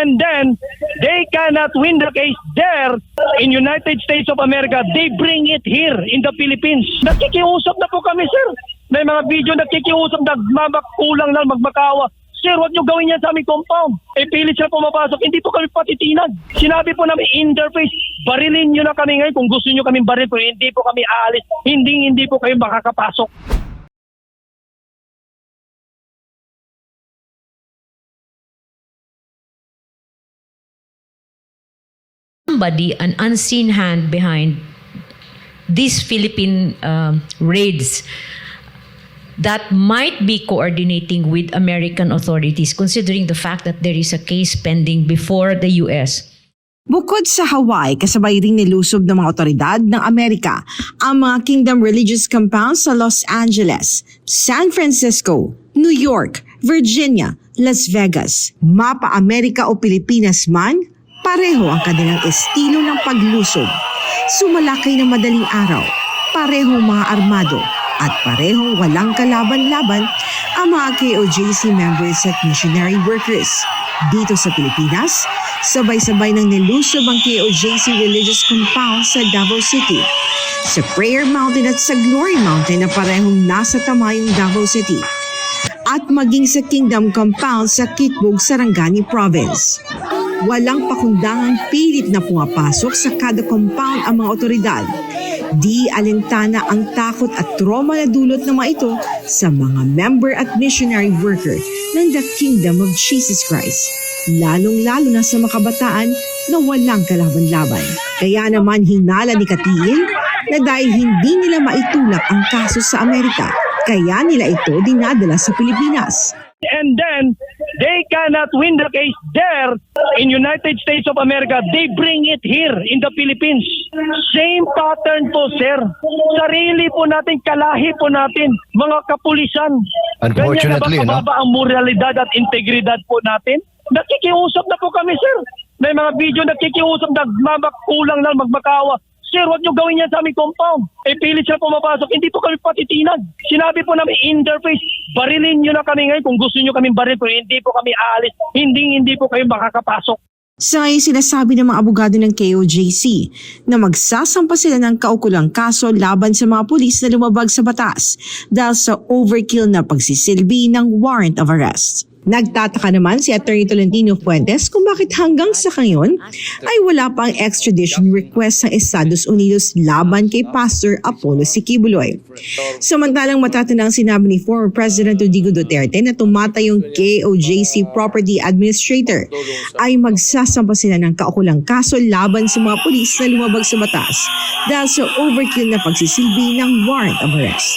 And then, they cannot win the case there in United States of America. They bring it here in the Philippines. Nakikiusap na po kami, sir. May mga video nakikiusap, kulang lang magmakawa. Sir, huwag nyo gawin yan sa aming compound. Pilit sila pumapasok. Hindi po kami patitinag. Sinabi po namin in their face, barilin nyo na kami ngayon kung gusto nyo kaming baril. Pero hindi po kami aalis. Hindi po kayo makakapasok. Somebody, an unseen hand behind these Philippine raids that might be coordinating with American authorities, considering the fact that there is a case pending before the U.S. Bukod sa Hawaii, kasabay ring nilusob ng mga otoridad ng Amerika ang mga Kingdom Religious Compounds sa Los Angeles, San Francisco, New York, Virginia, Las Vegas. Mapa Amerika o Pilipinas man, pareho ang kanilang estilo ng paglusob. Sumalakay ng madaling araw, parehong mga armado, at parehong walang kalaban-laban ang mga KOJC members at missionary workers. Dito sa Pilipinas, sabay-sabay nang nilusob ang KOJC Religious Compound sa Davao City, sa Prayer Mountain at sa Glory Mountain na parehong nasa tamayong Davao City, at maging sa Kingdom Compound sa Kitbug, Sarangani Province. Walang pakundangang pilit na pumapasok sa kada compound ang mga otoridad. Di alintana ang takot at trauma na dulot ng mga ito sa mga member at missionary worker ng The Kingdom of Jesus Christ. Lalong-lalo na sa mga kabataan na walang kalaban-laban. Kaya naman hinala ni Katiin na dahil hindi nila maitulak ang kaso sa Amerika, kaya nila ito dinadala sa Pilipinas. And then, they cannot win the case there in United States of America. They bring it here in the Philippines. Same pattern po, sir. Sarili po natin, kalahi po natin, mga kapulisan. Unfortunately, ganyan na ba kababa ang moralidad at integridad po natin? Nakikiusap na po kami, sir. May mga video nakikiusap, kulang lang magmakawa. Sir, huwag nyo gawin yan sa aming compound. Pilit sila pumapasok. Hindi po kami patitinag. Sinabi po namin in their face, barilin nyo na kami ngayon kung gusto nyo kaming baril. Pero hindi po kami aalis. Hindi po kayo makakapasok. Sa sinasabi ng mga abogado ng KOJC na magsasampa sila ng kaukulang kaso laban sa mga pulis na lumabag sa batas dahil sa overkill na pagsisilbi ng warrant of arrest. Nagtataka naman si Atty. Tolentino Fuentes kung bakit hanggang sa ngayon ay wala pang extradition request ng Estados Unidos laban kay Pastor Apollo Siquibuloy. Samantalang matatanda ang sinabi ni former President Rodrigo Duterte na tumatayong KOJC Property Administrator ay magsasampa sila ng kaukulang kaso laban sa mga pulis na lumabag sa batas dahil sa overkill na pagsisilbi ng warrant of arrest.